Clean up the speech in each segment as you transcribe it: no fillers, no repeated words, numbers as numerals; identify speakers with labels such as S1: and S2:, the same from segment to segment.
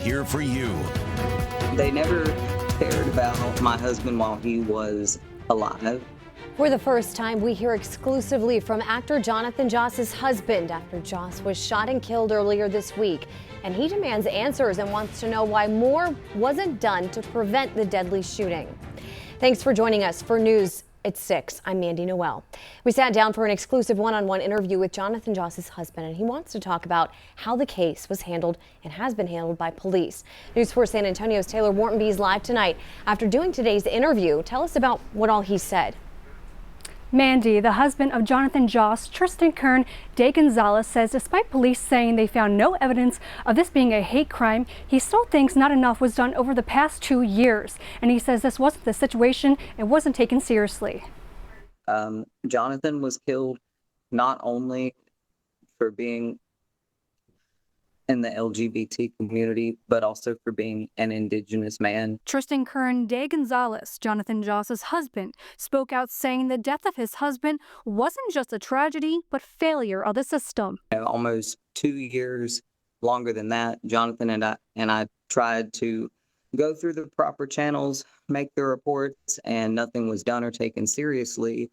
S1: Here for you.
S2: They never cared about my husband while he was alive.
S3: For the first time, we hear exclusively from actor Jonathan Joss's husband after Joss was shot and killed earlier this week. And he demands answers and wants to know why more wasn't done to prevent the deadly shooting. Thanks for joining us for News at 6. I'm Mandy Noel. We sat down for an exclusive one-on-one interview with Jonathan Joss's husband, and he wants to talk about how the case was handled and has been handled by police. News 4 San Antonio's Taylor Whartonby is live tonight. After doing today's interview, tell us about what all he said.
S4: Mandy, the husband of Jonathan Joss, Tristen Kern de Gonzales, says despite police saying they found no evidence of this being a hate crime, he still thinks not enough was done over the past 2 years. And he says this wasn't the situation and wasn't taken seriously.
S2: Jonathan was killed not only for being in the LGBT community, but also for being an Indigenous man.
S4: Tristen Kern de Gonzales, Jonathan Joss's husband, spoke out saying the death of his husband wasn't just a tragedy, but failure of the system.
S2: Almost 2 years, longer than that, Jonathan and I tried to go through the proper channels, make the reports, and nothing was done or taken seriously.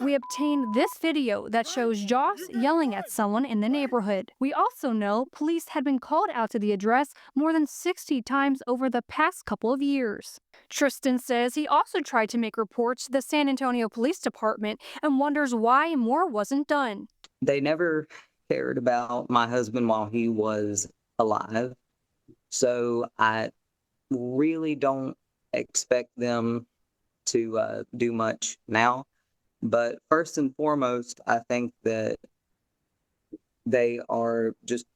S4: We obtained this video that shows Joss yelling at someone in the neighborhood. We also know police had been called out to the address more than 60 times over the past couple of years. Tristen says he also tried to make reports to the San Antonio Police Department and wonders why more wasn't done.
S2: They never cared about my husband while he was alive, so I really don't expect them to do much now. But first and foremost, I think that they are just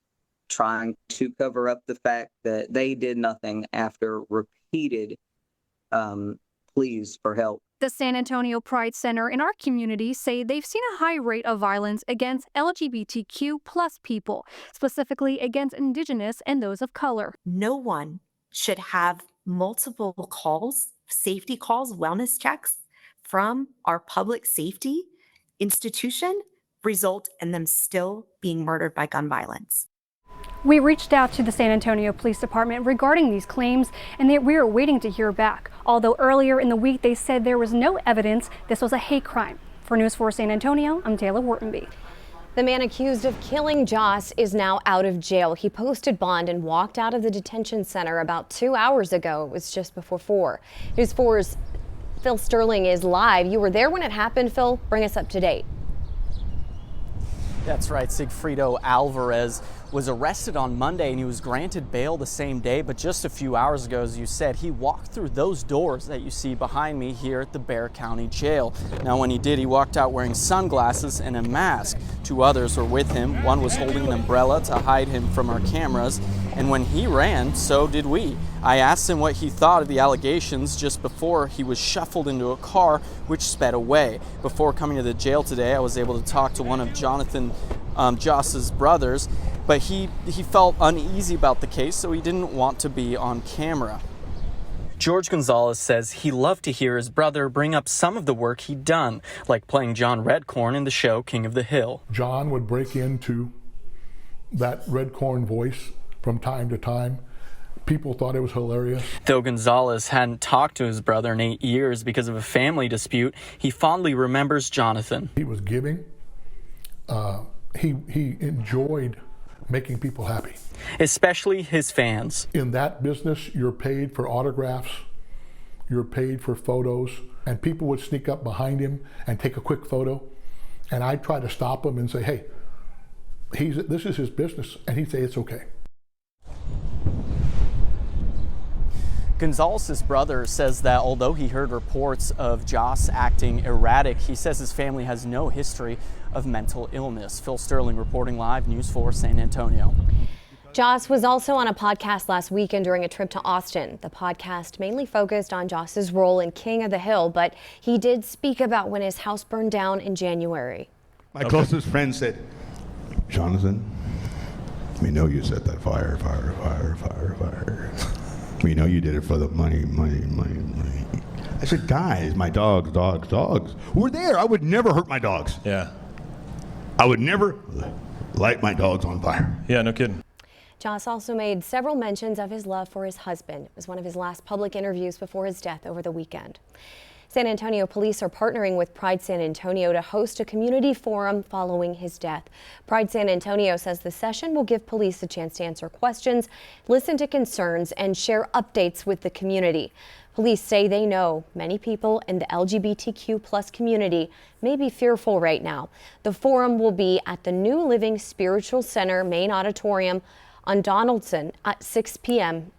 S2: trying to cover up the fact that they did nothing after repeated pleas for help.
S4: The San Antonio Pride Center in our community say they've seen a high rate of violence against LGBTQ+ people, specifically against Indigenous and those of color.
S5: No one should have multiple calls, safety calls, wellness checks from our public safety institution result in them still being murdered by gun violence.
S4: We reached out to the San Antonio Police Department regarding these claims, and we are waiting to hear back. Although earlier in the week they said there was no evidence this was a hate crime. For News 4 San Antonio, I'm Taylor Whartonby.
S3: The man accused of killing Joss is now out of jail. He posted bond and walked out of the detention center about 2 hours ago. It was just before 4. News 4's Phil Sterling is live. You were there when it happened, Phil. Bring us up to date.
S6: That's right. Sigfrido Alvarez was arrested on Monday and he was granted bail the same day. But just a few hours ago, as you said, he walked through those doors that you see behind me here at the Bexar County Jail. Now, when he did, he walked out wearing sunglasses and a mask. 2 others were with him. One was holding an umbrella to hide him from our cameras. And when he ran, so did we. I asked him what he thought of the allegations just before he was shuffled into a car which sped away. Before coming to the jail today, I was able to talk to one of Jonathan Joss's brothers, but he felt uneasy about the case, so he didn't want to be on camera. George Gonzalez says he loved to hear his brother bring up some of the work he'd done, like playing John Redcorn in the show King of the Hill.
S7: John would break into that Redcorn voice from time to time. People thought it was hilarious.
S6: Though Gonzalez hadn't talked to his brother in 8 years because of a family dispute, he fondly remembers Jonathan.
S7: He was giving. He enjoyed making people happy.
S6: Especially his fans.
S7: In that business, you're paid for autographs, you're paid for photos, and people would sneak up behind him and take a quick photo. And I'd try to stop him and say, hey, this is his business. And he'd say, it's okay.
S6: Gonzalez's brother says that although he heard reports of Joss acting erratic, he says his family has no history of mental illness. Phil Sterling reporting live, News 4 San Antonio.
S3: Joss was also on a podcast last weekend during a trip to Austin. The podcast mainly focused on Joss's role in King of the Hill, but he did speak about when his house burned down in January.
S8: My closest friend said, Jonathan, we know you set that fire. We know you did it for the money. I said, guys, my dogs were there. I would never hurt my dogs.
S9: Yeah.
S8: I would never light my dogs on fire.
S9: Yeah, no kidding.
S3: Joss also made several mentions of his love for his husband. It was one of his last public interviews before his death over the weekend. San Antonio police are partnering with Pride San Antonio to host a community forum following his death. Pride San Antonio says the session will give police a chance to answer questions, listen to concerns, and share updates with the community. Police say they know many people in the LGBTQ+ community may be fearful right now. The forum will be at the New Living Spiritual Center main auditorium on Donaldson at 6 p.m.